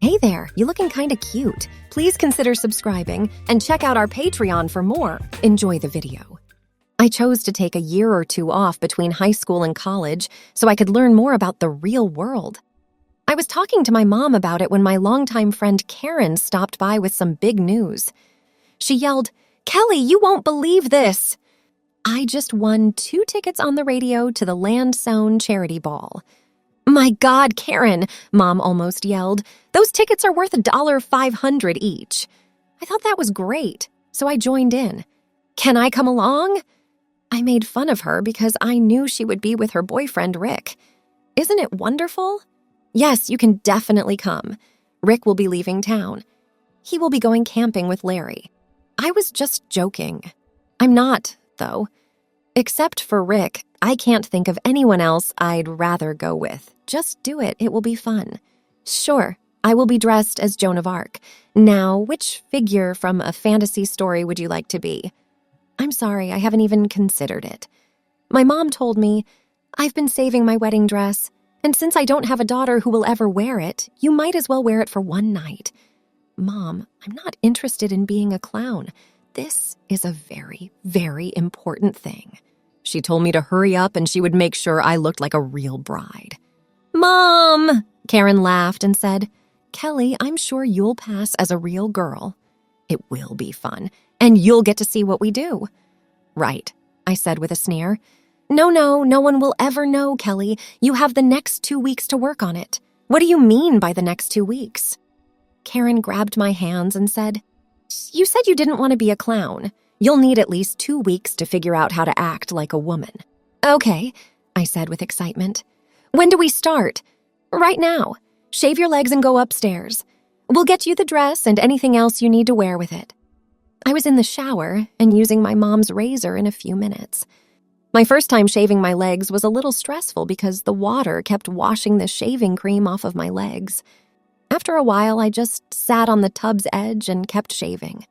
Hey there, you looking kinda cute. Please consider subscribing and check out our Patreon for more. Enjoy the video. I chose to take a year or two off between high school and college so I could learn more about the real world. I was talking to my mom about it when my longtime friend Karen stopped by with some big news. She yelled, "Kelly, you won't believe this! I just won 2 tickets on the radio to the Land Sown charity ball." "My God, Karen," Mom almost yelled. "Those tickets are worth $500 each." I thought that was great, so I joined in. "Can I come along?" I made fun of her because I knew she would be with her boyfriend, Rick. "Isn't it wonderful?" "Yes, you can definitely come. Rick will be leaving town. He will be going camping with Larry." I was just joking. I'm not, though. Except for Rick, I can't think of anyone else I'd rather go with. Just do it. It will be fun. "Sure, I will be dressed as Joan of Arc. Now, which figure from a fantasy story would you like to be?" "I'm sorry, I haven't even considered it. My mom told me, I've been saving my wedding dress, and since I don't have a daughter who will ever wear it, you might as well wear it for one night." "Mom, I'm not interested in being a clown. This is a very, very important thing." She told me to hurry up and she would make sure I looked like a real bride. "Mom!" Karen laughed and said, "Kelly, I'm sure you'll pass as a real girl. It will be fun, and you'll get to see what we do." "Right," I said with a sneer. No one will ever know, Kelly. You have the next 2 weeks to work on it." "What do you mean by the next 2 weeks?" Karen grabbed my hands and said, "You said you didn't want to be a clown. You'll need at least 2 weeks to figure out how to act like a woman." "Okay," I said with excitement. "When do we start?" "Right now. Shave your legs and go upstairs. We'll get you the dress and anything else you need to wear with it." I was in the shower and using my mom's razor in a few minutes. My first time shaving my legs was a little stressful because the water kept washing the shaving cream off of my legs. After a while, I just sat on the tub's edge and kept shaving.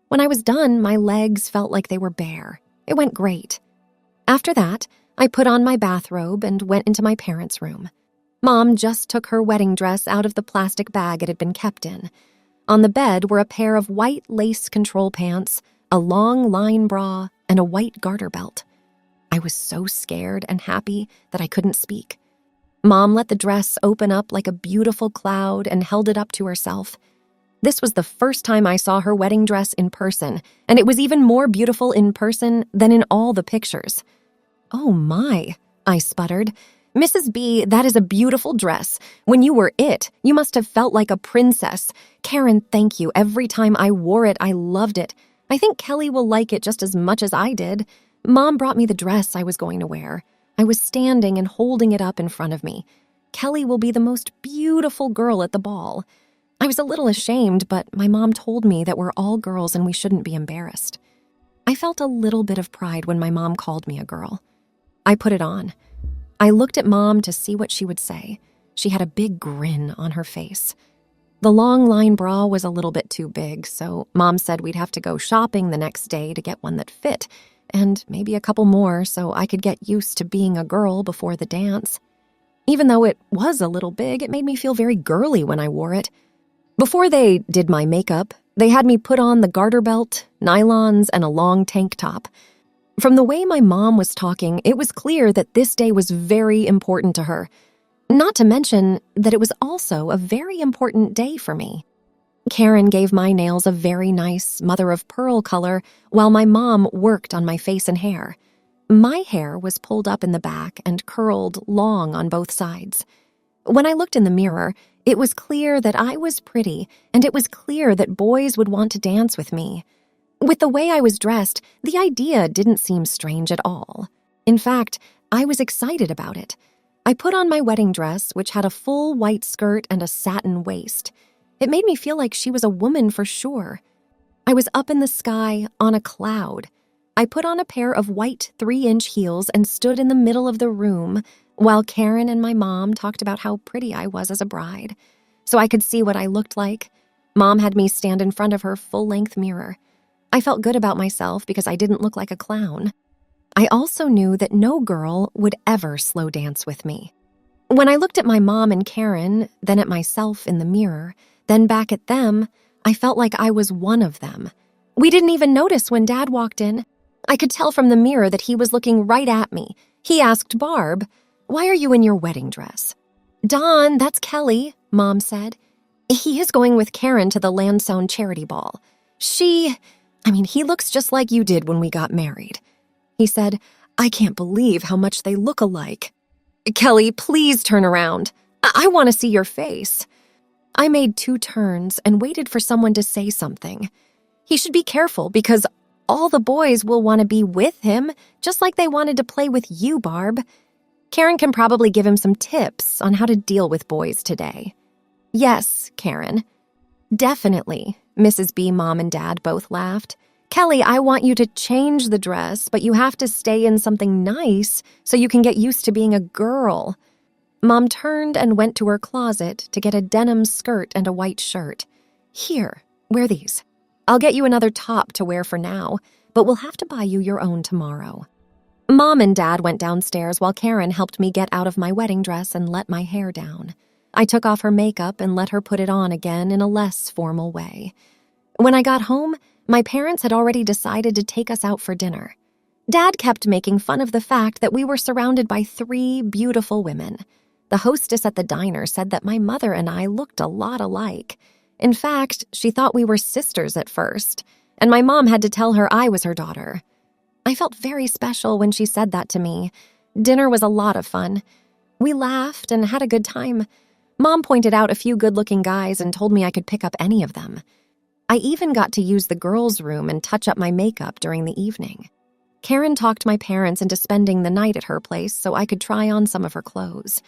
When I was done, my legs felt like they were bare. It went great. After that, I put on my bathrobe and went into my parents' room. Mom just took her wedding dress out of the plastic bag it had been kept in. On the bed were a pair of white lace control pants, a long line bra, and a white garter belt. I was so scared and happy that I couldn't speak. Mom let the dress open up like a beautiful cloud and held it up to herself. This was the first time I saw her wedding dress in person, and it was even more beautiful in person than in all the pictures. "Oh my," I sputtered. "Mrs. B, that is a beautiful dress. When you were it, you must have felt like a princess. Karen, thank you. Every time I wore it, I loved it. I think Kelly will like it just as much as I did." Mom brought me the dress I was going to wear. I was standing and holding it up in front of me. Kelly will be the most beautiful girl at the ball. I was a little ashamed, but my mom told me that we're all girls and we shouldn't be embarrassed. I felt a little bit of pride when my mom called me a girl. I put it on. I looked at Mom to see what she would say. She had a big grin on her face. The long line bra was a little bit too big, so Mom said we'd have to go shopping the next day to get one that fit, and maybe a couple more so I could get used to being a girl before the dance. Even though it was a little big, it made me feel very girly when I wore it. Before they did my makeup, they had me put on the garter belt, nylons, and a long tank top. From the way my mom was talking, it was clear that this day was very important to her. Not to mention that it was also a very important day for me. Karen gave my nails a very nice mother-of-pearl color while my mom worked on my face and hair. My hair was pulled up in the back and curled long on both sides. When I looked in the mirror, it was clear that I was pretty, and it was clear that boys would want to dance with me. With the way I was dressed, the idea didn't seem strange at all. In fact, I was excited about it. I put on my wedding dress, which had a full white skirt and a satin waist. It made me feel like she was a woman for sure. I was up in the sky on a cloud. I put on a pair of white 3-inch heels and stood in the middle of the room while Karen and my mom talked about how pretty I was as a bride. So I could see what I looked like. Mom had me stand in front of her full-length mirror. I felt good about myself because I didn't look like a clown. I also knew that no girl would ever slow dance with me. When I looked at my mom and Karen, then at myself in the mirror, Then back at them, I felt like I was one of them. We didn't even notice when Dad walked in. I could tell from the mirror that he was looking right at me. He asked Barb, "Why are you in your wedding dress?" "Dawn, that's Kelly," Mom said. "He is going with Karen to the Lansdowne charity ball. He looks just like you did when we got married." He said, "I can't believe how much they look alike." "Kelly, please turn around. I want to see your face." I made 2 turns and waited for someone to say something. He should be careful because all the boys will want to be with him, just like they wanted to play with you, Barb. Karen can probably give him some tips on how to deal with boys today. "Yes, Karen." "Definitely," Mrs. B, Mom, and Dad both laughed. "Kelly, I want you to change the dress, but you have to stay in something nice so you can get used to being a girl." Mom turned and went to her closet to get a denim skirt and a white shirt. "Here, wear these. I'll get you another top to wear for now, but we'll have to buy you your own tomorrow." Mom and Dad went downstairs while Karen helped me get out of my wedding dress and let my hair down. I took off her makeup and let her put it on again in a less formal way. When I got home, my parents had already decided to take us out for dinner. Dad kept making fun of the fact that we were surrounded by 3 beautiful women. The hostess at the diner said that my mother and I looked a lot alike. In fact, she thought we were sisters at first, and my mom had to tell her I was her daughter. I felt very special when she said that to me. Dinner was a lot of fun. We laughed and had a good time. Mom pointed out a few good-looking guys and told me I could pick up any of them. I even got to use the girls' room and touch up my makeup during the evening. Karen talked my parents into spending the night at her place so I could try on some of her clothes.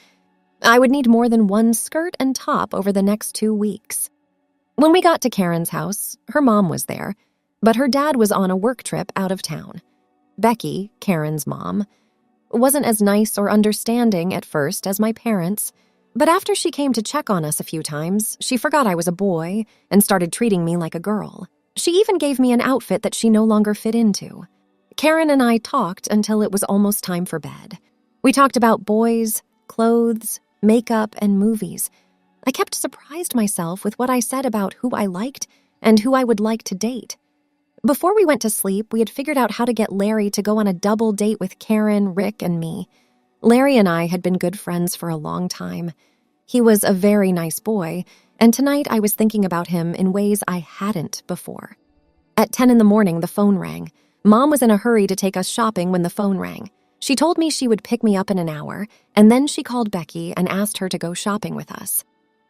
I would need more than 1 skirt and top over the next 2 weeks. When we got to Karen's house, her mom was there, but her dad was on a work trip out of town. Becky, Karen's mom, wasn't as nice or understanding at first as my parents, but after she came to check on us a few times, she forgot I was a boy and started treating me like a girl. She even gave me an outfit that she no longer fit into. Karen and I talked until it was almost time for bed. We talked about boys, clothes, makeup, and movies. I kept surprised myself with what I said about who I liked and who I would like to date. Before we went to sleep, we had figured out how to get Larry to go on a double date with Karen, Rick, and me. Larry and I had been good friends for a long time. He was a very nice boy, and tonight I was thinking about him in ways I hadn't before. At 10 in the morning, the phone rang. Mom was in a hurry to take us shopping when the phone rang. She told me she would pick me up in an hour, and then she called Becky and asked her to go shopping with us.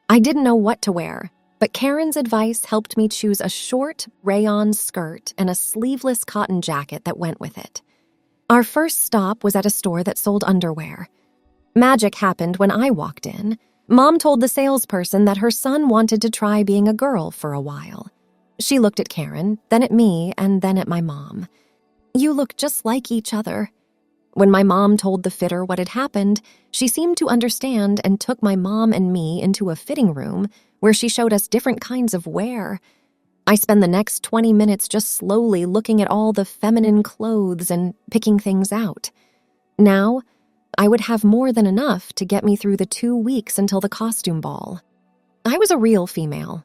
I didn't know what to wear, but Karen's advice helped me choose a short rayon skirt and a sleeveless cotton jacket that went with it. Our first stop was at a store that sold underwear. Magic happened when I walked in. Mom told the salesperson that her son wanted to try being a girl for a while. She looked at Karen, then at me, and then at my mom. "You look just like each other." When my mom told the fitter what had happened, she seemed to understand and took my mom and me into a fitting room where she showed us different kinds of wear. I spent the next 20 minutes just slowly looking at all the feminine clothes and picking things out. Now, I would have more than enough to get me through the 2 weeks until the costume ball. I was a real female.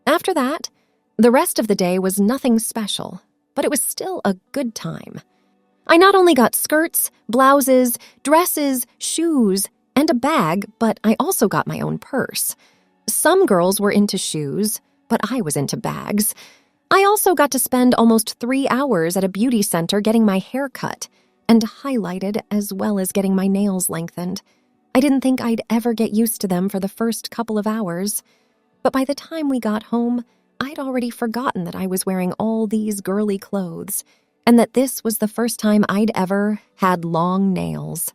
After that, the rest of the day was nothing special, but it was still a good time. I not only got skirts, blouses, dresses, shoes, and a bag, but I also got my own purse. Some girls were into shoes, but I was into bags. I also got to spend almost 3 hours at a beauty center getting my hair cut and highlighted, as well as getting my nails lengthened. I didn't think I'd ever get used to them for the first couple of hours, but by the time we got home, I'd already forgotten that I was wearing all these girly clothes, and that this was the first time I'd ever had long nails.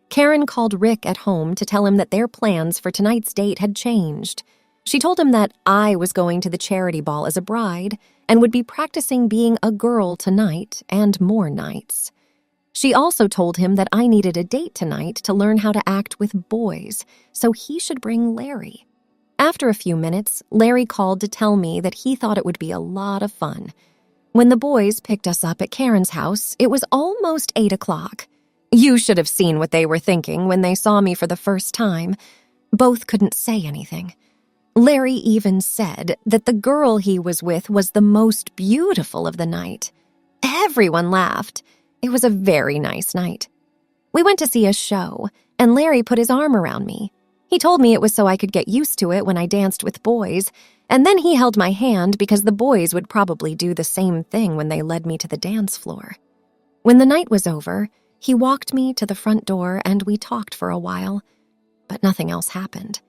Karen called Rick at home to tell him that their plans for tonight's date had changed. She told him that I was going to the charity ball as a bride and would be practicing being a girl tonight and more nights. She also told him that I needed a date tonight to learn how to act with boys, so he should bring Larry. After a few minutes, Larry called to tell me that he thought it would be a lot of fun. When the boys picked us up at Karen's house, it was almost 8 o'clock. You should have seen what they were thinking when they saw me for the first time. Both couldn't say anything. Larry even said that the girl he was with was the most beautiful of the night. Everyone laughed. It was a very nice night. We went to see a show, and Larry put his arm around me. He told me it was so I could get used to it when I danced with boys, and then he held my hand because the boys would probably do the same thing when they led me to the dance floor. When the night was over, he walked me to the front door and we talked for a while, but nothing else happened.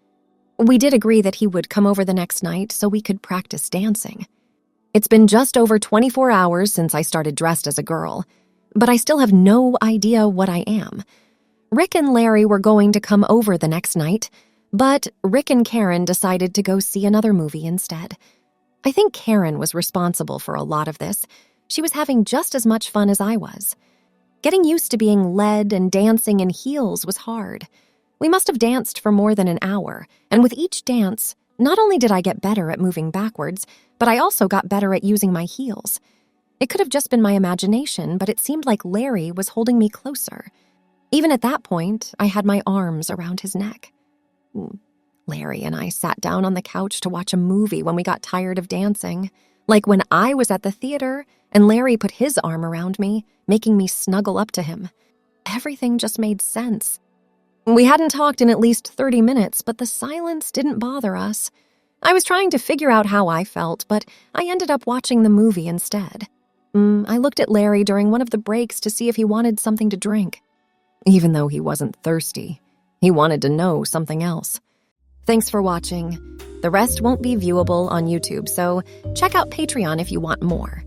We did agree that he would come over the next night so we could practice dancing. It's been just over 24 hours since I started dressed as a girl, but I still have no idea what I am. Rick and Larry were going to come over the next night, but Rick and Karen decided to go see another movie instead. I think Karen was responsible for a lot of this. She was having just as much fun as I was. Getting used to being led and dancing in heels was hard. We must have danced for more than an hour, and with each dance, not only did I get better at moving backwards, but I also got better at using my heels. It could have just been my imagination, but it seemed like Larry was holding me closer. Even at that point, I had my arms around his neck. Larry and I sat down on the couch to watch a movie when we got tired of dancing, like when I was at the theater and Larry put his arm around me, making me snuggle up to him. Everything just made sense. We hadn't talked in at least 30 minutes, but the silence didn't bother us. I was trying to figure out how I felt, but I ended up watching the movie instead. I looked at Larry during one of the breaks to see if he wanted something to drink. Even though he wasn't thirsty, he wanted to know something else. Thanks for watching. The rest won't be viewable on YouTube, so check out Patreon if you want more.